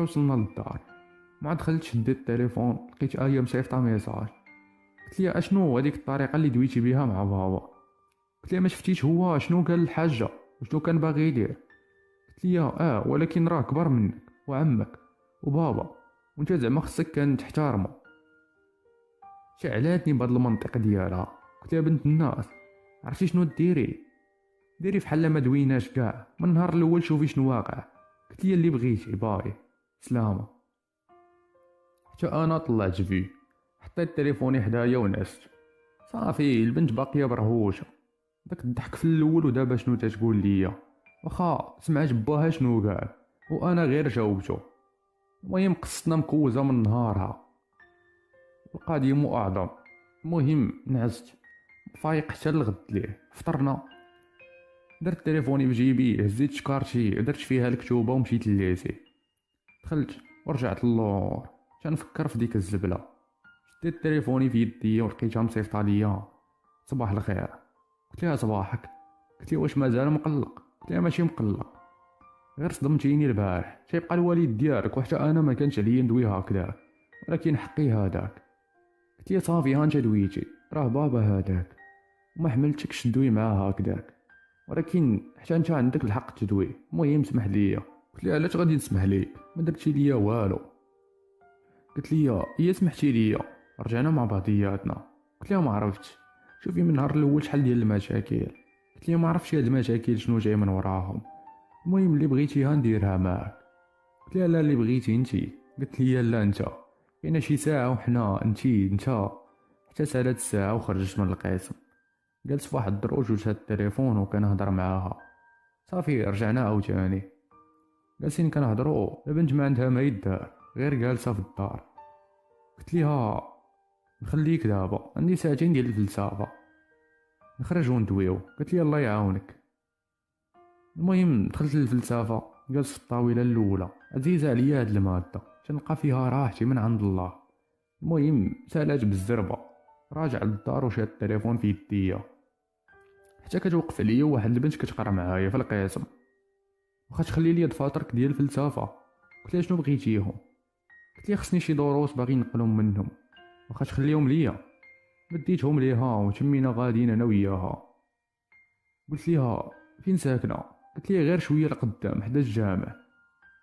وصلنا للدار. مع دخلت شديت التليفون لقيت آية مصيفطة ميساج. قلت لها اشنو هذيك الطريقه اللي دويتي بها مع بابا؟ قلت لها ما شفتيش هو شنو قال الحاجه وشنو كان باغي يدير؟ قلت لها ولكن راه كبر منك وعمك وبابا وانت زعما خصك كان تحترمه. شعلاتني بهذا المنطق ديالها. قلت لها بنت الناس عرفتي شنو ديري فحال ما دويناش كاع من النهار الاول شوفي شنو واقع. قلت لها اللي بغيتي باي سلامه. حتى انا طلعت فيه حطيت تليفوني حدايا ونعست. صافي البنت باقيه برهوشه. داك الضحك في الاول ودابا شنو تتقول ليا؟ واخا سمعت باها شنو قال وانا غير جاوبته. المهم قصتنا مكوزه من نهارها. القادم اعظم. المهم نعست فايق حتى الغد ليه. فطرنا درت تليفوني بجيبي هزيت شكارتي درت فيها الكتوبه ومشيت لليسي. دخلت ورجعت للور تنفكر في ديك الزبله. شديت تليفوني في يدي ولقيتها مصيفطه ليا صباح الخير. قلت لها صباحك. قلت لي واش مازال مقلق؟ قلت لها ماشي مقلق غير صدمتيني البارح. تيبقى الوالد ديالك وحتى انا ما كانش عليا ندوي هكذاك ولكن حقي هذاك. قلت لها صافي ها انت دويتي راه بابا هذاك وما حملتكش ندوي معاه هكذاك ولكن حتى انت عندك الحق تدوي. المهم سمح لي. قلت لها علاش غادي نسمح ليك ما درتي ليا والو. قلت لي هي سمحتي ليا رجعنا مع بعضياتنا. قلت لها ما عرفتش شوفي من النهار الاول شحال ديال المشاكل. قلت لي ما عرفتش هاد المشاكل شنو جاي من وراهم. المهم اللي بغيتيها نديرها معاك. قلت لها لا اللي بغيتي انتي. قلت لي لا انت كاينه شي ساعه وحنا انت حتى سالات الساعه وخرجت من القسم. جلست في واحد الدروج وشاد التليفون وكنهضر معاها. صافي رجعنا عاوتاني جالسين كنهضروا. البنت ما عندها ما يدار غير جالسه في الدار. قلت لها نخليك دابا عندي ساعتين ديال الفلسفه نخرج وندويو. قلت لي الله يعاونك. المهم دخلت للفلسفه جلست في الطاوله الاولى. عزيزه عليا هاد الماده تنلقى فيها راحتي من عند الله. المهم سالات بالزربه راجع للدار وشاد التليفون في يديا حتى كتوقف عليا واحد البنت كتقرا معايا في القسم. واخا تخلي لي دفاترك ديال الفلسفه. قلت لها شنو بغيتيهم؟ قلت لي خصني شي دروس باغي نقلهم منهم واخا تخليهم ليا. مديتهم ليها وتمينا غاديين انا وياها. قلت ليها فين ساكنه؟ قلت لي غير شويه لقدام حدا الجامع.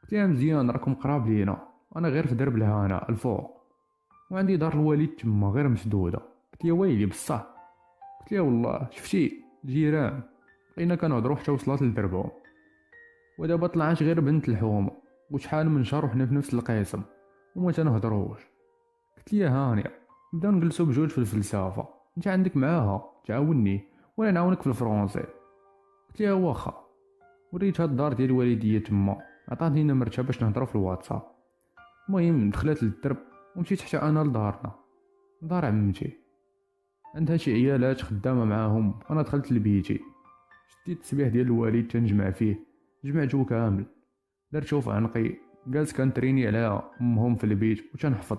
قلت لها مزيان راكم قراب لينا انا غير في درب الهنا الفوق وعندي دار الوالد تما غير مسدوده. قلت لها ويلي بصح. قلت لها والله شفتي الجيران بقينا كنهضروا حتى وصلت لدربهم ودابا طلعت غير بنت الحومه وشحال من شهر وحنا في نفس القسم وما تنهضروش. قلت لها هانيه نبداو نجلسوا بجوج في الفلسفه انت عندك معاها تعاوني وانا نعاونك في الفرونسي. قلت لها واخا. وريتها الدار ديال الوالديه تما عطاتني نمرتها باش نهضروا في الواتساب. المهم دخلت للدرب ومشيت حتى انا لدارنا دار عمتي عندها شي عيالات خدامه معاهم. انا دخلت لبيتي شديت التسبيح ديال الوالد تنجمع فيه جمعته كامل درتو في عنقي. جالس كنتريني على امهم في البيت وتنحفظ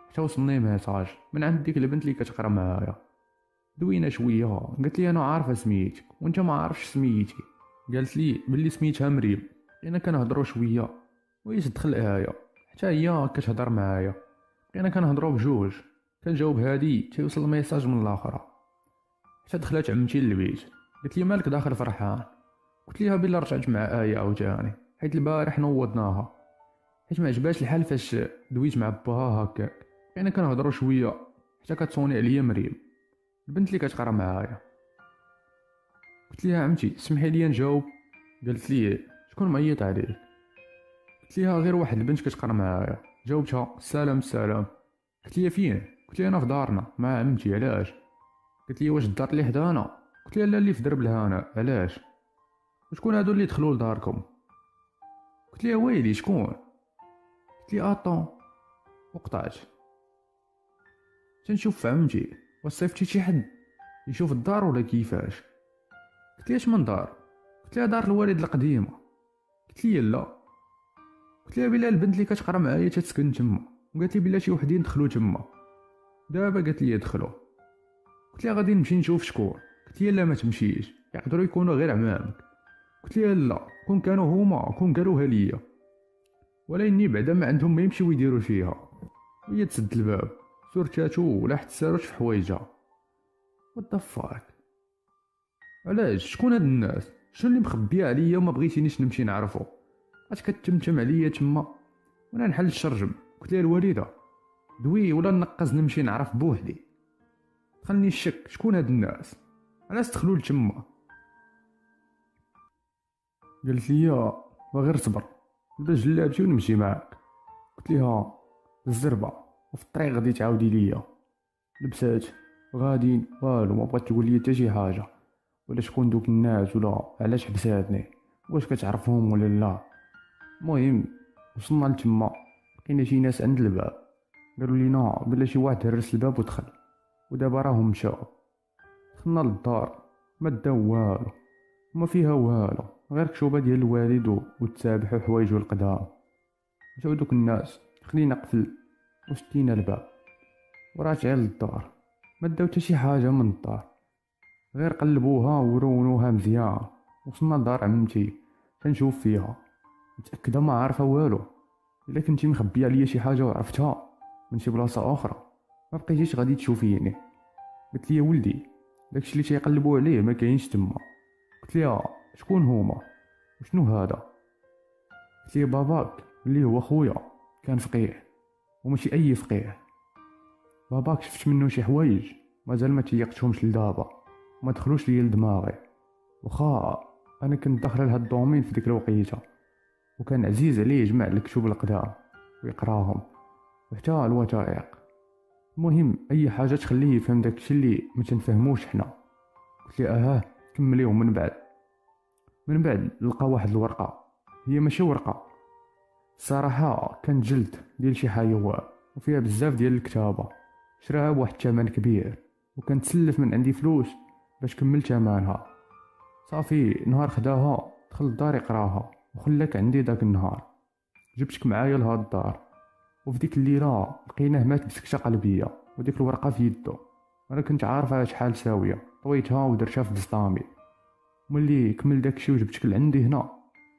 حتى وصلني ميساج من عند ديك البنت اللي كتقرا معايا. دوينا شويه قالت لي انا عارفه سميتك وانت ما عارفش سميتي. قالت لي بلي سميتها مريم. بقينا كنهضروا شويه وهي تدخل ايه حتى هي كتهضر معايا. بقينا كنهضروا بجوج كنجاوب هادي تيوصل الميساج من الاخرى حتى دخلت عمتي للبيت. قالت لي مالك داخل فرحان؟ قلت ليها بلا رجعت مع ايه عاوتاني حيت البارح نوضناها حيت ما عجباش الحال فاش دويت مع باها هكاك. بقينا كنهضروا شويه حتى كتصوني عليا مريم البنت اللي كتقرا معايا. قلت ليها عمتي سمحي لي نجاوب. قالت لي شكون معيط عليك؟ قلت ليها غير واحد البنت كتقرا معايا. جاوبتها السلام. قلت لي فين؟ قلت لي انا في دارنا مع عمتي. علاش؟ قلت لي واش الدار اللي حدانا؟ قلت لي لا اللي في درب الهنا. علاش؟ وشكون هادو اللي دخلوا لداركم؟ قلت لي ويلي شكون؟ قلت لي اطون وقطعت تنشوف في عمتي وصيفتي شي حد يشوف الدار ولا كيفاش؟ قلت لي اش من دار؟ قلت لها دار الوالد القديمه. قلت لي لا. قلت لها بلا البنت اللي كتقرا معايا تسكن تما وقالت لي بلا شي وحدين دخلوا تما دابا قالت لي دخلوا. قلت لها غادي نمشي نشوف شكون. قلت لي لا ما تمشيش يقدروا يكونوا غير عمامك. قلت لها لا كون كانوا هما كون قالوها ليا. ولكني بعدا ما عندهم ما يمشيو يديروا فيها، وهي تسد الباب سورتاتو ولا حتساروش في حوايجها. وات فاك، علاش؟ شكون هاد الناس؟ شنو اللي مخبيه عليا وما بغيتينيش نمشي نعرفو؟ اش كتمتم عليا تما وانا نحل الشرجم؟ قلت لها الوالده دوي ولا نقز نمشي نعرف بوحدي. دخلني الشك، شكون هاد الناس؟ علاش دخلوا لتما؟ قالت لي غير صبر لبس جلابتي ونمشي معاك. قلت لها الزربه وفي الطريق غادي تعاودي ليا. لبسات غاديين والو، ما بغات تقول لي حتى شي حاجه، ولا شكون دوك الناس ولا علاش حبساتني، واش كتعرفهم ولا لا. المهم وصلنا لتما، لقينا شي ناس عند الباب، قالوا لينا بلا شي واحد هرس الباب ودخل، ودابا راهم مشاو. دخلنا للدار ما داو والو، ما فيها والو، غير كشوبه ديال الوالد والتسابح وحوايجو القدام. مشاو دوك الناس، خلينا قفل وشدينا الباب وراجعين للدار. ما داو حتى شي حاجه من الدار، غير قلبوها ورونوها مزيان. وصلنا لدار عمتي تنشوف فيها، متاكده ما عارفه والو. الا كنتي مخبيه عليا شي حاجه وعرفتها من شي بلاصه اخرى ما بقيتيش غادي تشوفيني. قلت لي ولدي داكشي اللي تيقلبوا عليه ما كاينش تما. قلت لها شكون هما وشنو هذا؟ قلت لي باباك اللي هو خويا كان فقيه، وماشي اي فقيه. باباك شفت منه شي حوايج مازال ما تيقتهمش لدابا، ما دخلوش ليا لدماغي. وخا انا كنت داخل لهاد الدومين في ديك الوقيته، وكان عزيز عليه يجمع الكتب القدام ويقراهم وحتى الوثائق. المهم اي حاجه تخليه يفهم داكشي اللي ما تنفهموش حنا. قلت لي كملي. من بعد لقى واحد الورقه، هي ماشي ورقه الصراحه، كان جلد ديال شي حيوان وفيها بزاف ديال الكتابه. شراها بواحد الثمن كبير، وكان تسلف من عندي فلوس باش كمل ثمنها. صافي نهار خداها دخل الدار يقراها وخلاك عندي داك النهار. جبتك معايا لهاد الدار، وفي ديك الليله لقيناه مات بسكته قلبيه وديك الورقه في يدو. انا كنت عارفها شحال ساويه، طويتها ودرتها في بسطامي. ملي كمل داكشي وجبتك لعندي هنا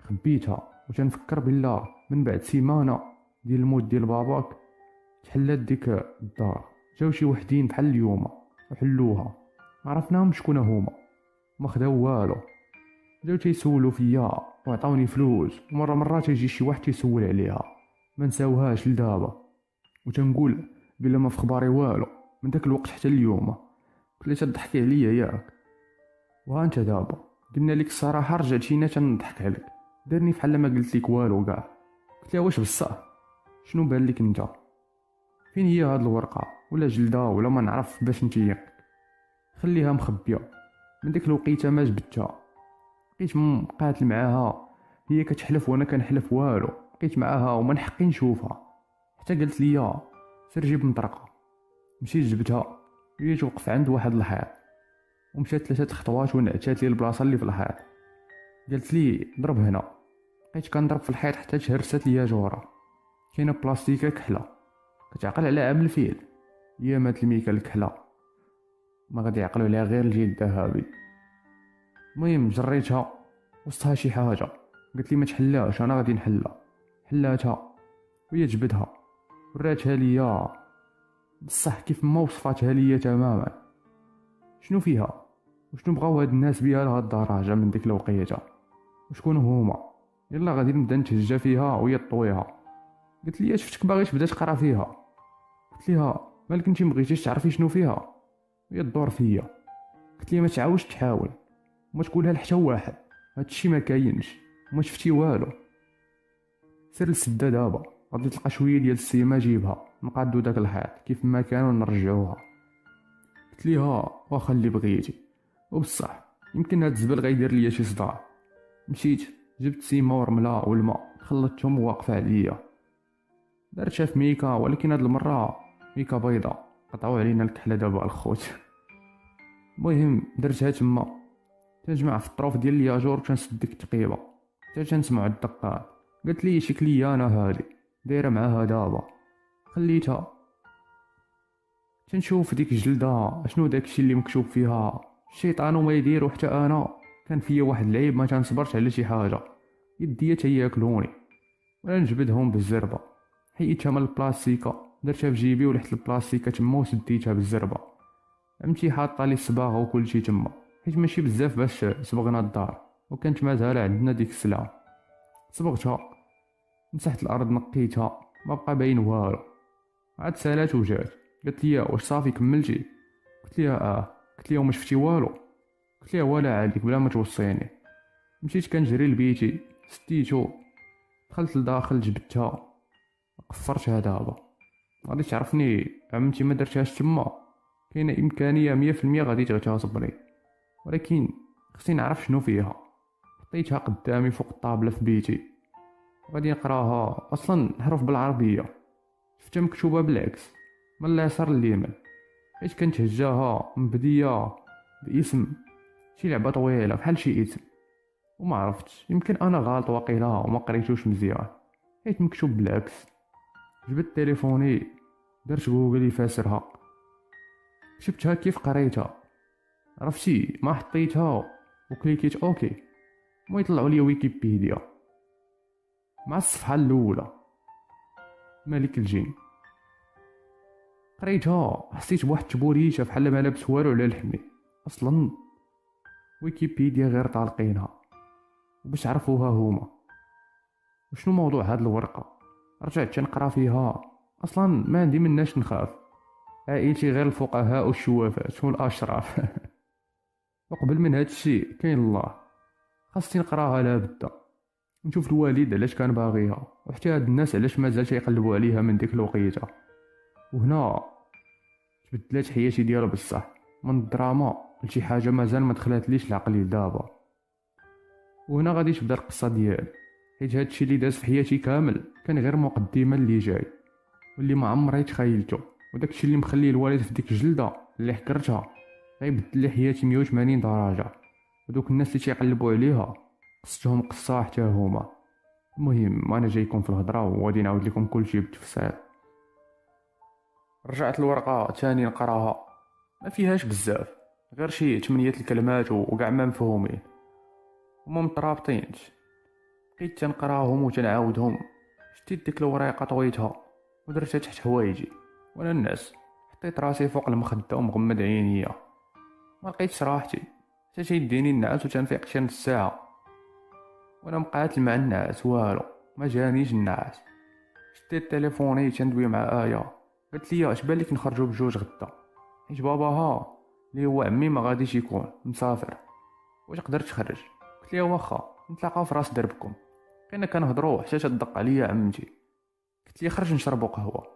خبيتها، وتنفكر بالله من بعد سيمانه ديال الموت ديال باباك تحلات ديك الدار. جاو شي وحدين بحال اليوم وحلوها، ما عرفناهم شكون هما، ما خداو والو. جاو تيسولوا فيا وعطاوني فلوس، ومره تيجي شي واحد تيسول عليها ما نساوهاش لدابا. وتنقول بلا ما في خباري والو من داك الوقت حتى اليوم. كلي تضحكي عليا ياك؟ وها انت دابا قلنا لك الصراحه رجعتينا تنضحك عليك، دارني بحال ما قلت لك والو كاع. قلت لها واش بصح شنو بان لك انت؟ فين هي هاد الورقه ولا جلده ولا ما نعرف باش نتيق؟ خليها مخبيه. من ديك الوقيته ما جبدتها، بقيت مقاتل معاها، هي كتحلف وانا كنحلف والو. بقيت معاها وما نحقي نشوفها، حتى قالت لي سير جيب مطرقه. مشيت جبتها، هي توقف عند واحد الحيط ومشات 3 خطوات ونعتات لي البلاصه اللي في الحيط. قالت لي ضرب هنا. بقيت كنضرب في الحيط حتى تهرست ليا جوره، كاينه بلاستيكه كحله كتعقل على عام الفيل. هي مات الميكا الكحله، ما غادي يعقلوا عليها غير الجيل الذهبي. المهم جريتها وسطها شي حاجه، قالت لي ما تحلاش انا غادي نحلها. حلاتها وهي جبدها وراتها ليا بصح كيف ما وصفاتها ليا تماما. شنو فيها وشنو بغاو هاد الناس بها لهاد الدرجه من ديك الوقيته؟ وشكون هما؟ يلا غادي نبدا نتهجى فيها وهي طويها. قلت لي شفتك باغي تبدا تقرا فيها. قلت لها مالك انت مبغيتيش تعرفي شنو فيها؟ هي تدور فيا. قلت لي ما تعاودش تحاول وما تقولها لحتى واحد، هادشي ما كاينش وما شفتي والو. سير للسده دابا غادي تلقى شويه ديال السيما جيبها نقادو داك الحيط كيف ما كان ونرجعوها. قلت ليها واخا اللي بغيتي، وبصح يمكن هاد الزبل غيدير ليا شي صداع. مشيت جبت سيما ورمله والماء خلطتهم وواقفه عليا. دارتها في ميكا، ولكن هاد المره ميكا بيضه، قطعوا علينا الكحله دابا الخوت. المهم درتها تما تنجمع في الطروف ديال الياجور وتنسد ديك التقيبه حتى تنسمعوا الدقات. قالت لي شكلي انا هادي دايره معاها دابا. خليتها تنشوف ديك الجلده شنو داكشي اللي مكتوب فيها. الشيطان وما يدير حتى انا كان فيا واحد العيب ما تنصبرش على شي حاجه، يديا تياكلوني. ولا نجبدهم بالزربه. حيدتها من البلاستيكه، درتها في جيبي ولحت البلاستيكه تما وسديتها بالزربه. عمتي حاطه لي الصباغه وكلشي تما، حيت ماشي بزاف باش صبغنا الدار، وكانت مازال عندنا ديك السلعه. صبغتها، مسحت الارض، نقيتها، ما بقى باين والو. عاد سالات وجات قالت لي واش صافي كملتي؟ قلت لها قلت لها وما شفتي والو؟ قلت لها ولا عليك بلا ما توصيني. مشيت كنجري لبيتي، سديتو، دخلت لداخل، جبدتها، قفرتها. دابا غادي تعرفني عمتي ما درتهاش تما، كاينه امكانيه 100% غادي تغتصبني، ولكن خصني نعرف شنو فيها. حطيتها قدامي فوق الطابله في بيتي، غادي نقراها. اصلا الحروف بالعربيه، شفتها مكتوبه بالعكس من اليسار لليمين، حيت كنت هجاها مبديه باسم شي لعبه طويله بحال شي اسم، وما عرفتش، يمكن انا غلط واقيلا وما قريتوش مزيان حيت مكتوب بالعكس. جبت تليفوني، درت جوجل يفسرها، شفتها كيف قريتها، عرفتي ما حطيتها وكليكيت اوكي، ما يطلعوا لي ويكيبيديا مع الصفحه الاولى. ملك الجن. قريتها، حسيت بواحد التبوريشه بحال ما لابس والو على لحمي. اصلا ويكيبيديا غير طالقينها وباش عرفوها هما. وشنو موضوع هاد الورقه؟ رجعت تنقرا فيها، اصلا ما عندي مناش نخاف، عائلتي غير الفقهاء والشوافات والاشراف. وقبل من هاد الشيء كاين الله، خاصني نقراها لابد، نشوف الوالد علاش كان باغيها، وحتى هاد الناس علاش مازال تيقلبوا عليها من ديك الوقيته. وهنا تبدلات حياتي ديالها بصح، من الدراما لشي حاجه مازال ما دخلاتليش لعقلي دابا. وهنا غادي تبدا القصه ديالي، حيت هادشي اللي داز في حياتي كامل كان غير مقدمه اللي جاي واللي ما عمري تخيلته. وداكشي اللي مخلي الوالد في ديك الجلده اللي حكرتها غيبدل لي حياتي 180 درجه. ودوك الناس اللي تيقلبوا عليها قصتهم قصه حتى هما. المهم انا جايكم في الهضره وغادي نعاود لكم كلشي بالتفصيل. رجعت الورقه تاني نقراها، ما فيهاش بزاف، غير شي 8 الكلمات وكاع ما مفهومين وما مترابطينش. بقيت تنقراهم وتنعاودهم. شديت ديك الورقه طويتها ودرتها تحت حوايجي وانا الناس، حطيت راسي فوق المخده ومغمض عينيا، ما لقيتش راحتي حتى تيديني النعاس وتنفيق شي نص ساعه وانا مقاتل مع النعاس، والو ما جانيش النعاس. شديت تليفوني تندوي مع ايه، قلت لي اش بالك نخرجوا بجوج غدا، حيت باباها اللي هو عمي ما غاديش يكون مسافر، واش قدرت تخرج؟ قلت لها واخا، نتلاقاو في راس دربكم. بقينا كنهضروا حتى تدق عليا عمتي، قلت لي خرج نشربوا قهوه.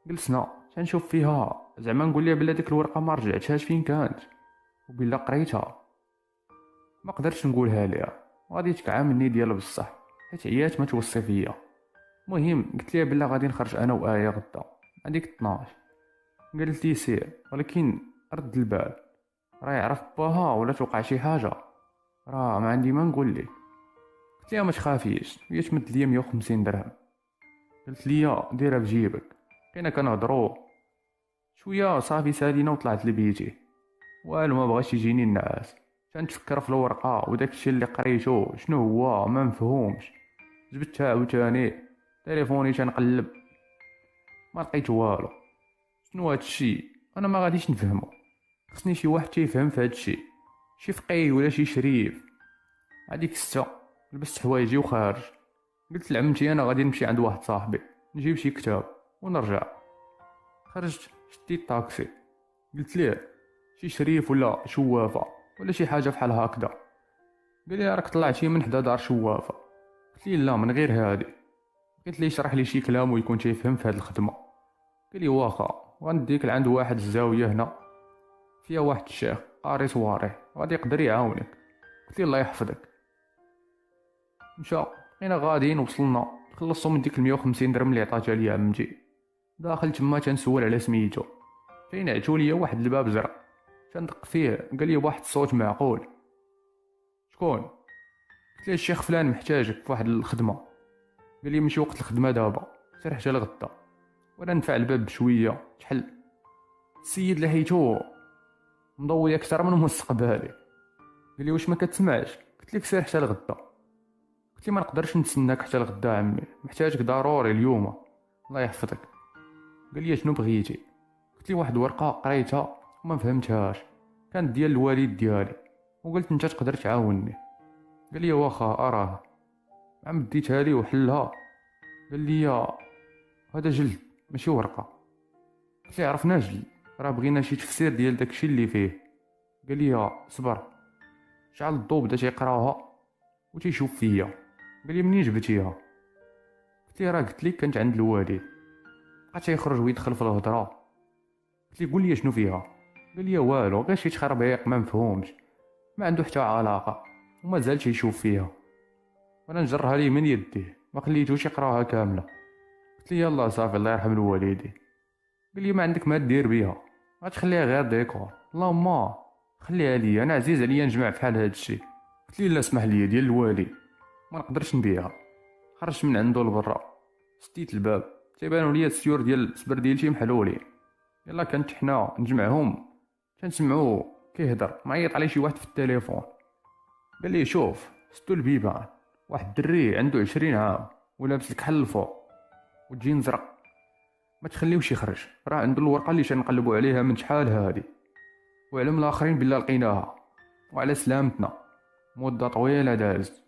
جلسنا تنشوف فيها، زعما نقول لها بلا ديك الورقه ما رجعتهاش فين كانت وبلا قريتها. ما قدرتش نقولها ليها، غادي تكعى مني ديالها بصح حيت عيات ما توصي فيا. المهم قلت لها بلا غادي نخرج انا وايه غدا هذيك 12. قالت لي سير، ولكن رد البال، راه يعرف باها ولا توقع شي حاجه، راه ما عندي ما نقول لك. قلت لها ما تخافيش، هي تمد ليا 150 درهم. قلت لي ديرها بجيبك. بقينا كنهضروا شويه صافي سالينا وطلعت لبيتي، والو ما بغاش يجيني النعاس. تنتفكر في الورقه وداك الشيء اللي قريته شنو هو ما مفهومش. جبتها عاوتاني، تليفوني تنقلب، ما لقيت والو. شنو هاد الشيء؟ انا ما غاديش نفهمو، خصني شي واحد تيفهم في هاد الشيء، شي فقيه ولا شي شريف. هذيك السته لبست حوايجي وخارج. قلت لعمتي انا غادي نمشي عند واحد صاحبي نجيب شي كتاب ونرجع. خرجت، شديت الطاكسي، قلت ليه شي شريف ولا شوافه ولا شي حاجه بحال هكذا. قال لي راك طلعتي من حدا دار شوافه. قلت لي لا من غير هادي. قلت لي يشرح لي شي كلام ويكون تيفهم في هاد الخدمه. قال لي واخا، غنديك لعند واحد الزاويه هنا فيها واحد الشيخ قاري صواريح غادي يقدر يعاونك. قلت لي الله يحفظك. مشى، بقينا غاديين، وصلنا خلصوا من ديك 150 درهم اللي عطاتها لي عمتي. داخل تما تنسول على سميتو، فين عتو ليا واحد الباب زرق. تندق فيه، قال لي بواحد الصوت معقول شكون؟ قلت له الشيخ فلان محتاجك في واحد الخدمه. قال لي ماشي وقت الخدمه دابا، سير حتى لغدا. وانا نفع الباب بشويه تحل. السيد لحيتو مضوي اكثر من مستقبلي. قال لي واش ما كتسمعش؟ قلت لك سير حتى لغدا. قلت لي ما نقدرش نتسناك حتى لغدا عمي، محتاجك ضروري اليوم. الله يحفظك. قال لي شنو بغيتي؟ قلت لي واحد ورقه قريتها وما فهمتهاش، كانت ديال الوالد ديالي، وقلت انت تقدر تعاونني. قال لي واخا اراه. عم ديتها لي وحلها. قال لي هذا جلد ماشي ورقه. قلت لي عرفنا جلد، راه بغينا شي تفسير ديال داكشي اللي فيه. قال لي صبر. شعل الضوء بدا تيقراوها وتيشوف فيا. قال لي منين جبتيها؟ قلت لي راه قلت لك كانت عند الوالد. بقى تيخرج ويدخل في الهضره. قلت لي قول لي شنو فيها. قال لي والو، غير شي تخربيق ما مفهومش، ما عنده حتى علاقه، وما زال تيشوف فيها. وانا نجرها ليه من يديه، ما خليتوش يقراها كامله. قلت لي يلا صافي الله يرحم الوالدين. قال لي ما عندك ما دير بيها، غتخليها غير ديكور. اللهم خليها ليا، انا عزيز عليا نجمع بحال هاد الشيء. قلت لي لا اسمح لي ديال الوالي، ما نقدرش نبيعها. خرجت من عنده لبرا، سديت الباب، تيبانوا ليا السيور ديال السبر ديالتي محلولين. يلا كنت حنا نجمعهم، كنسمعو كيهضر معيط عليه شي واحد في التليفون. قال لي شوف ستو البيبان، واحد الدري عنده 20 عام ولابس الكحل الفوق وجين زرق، ما تخليوش يخرج، راه عنده الورقه اللي تنقلبوا عليها من شحال هادي، وعلم الاخرين بلا لقيناها. وعلى سلامتنا، مده طويله دازت.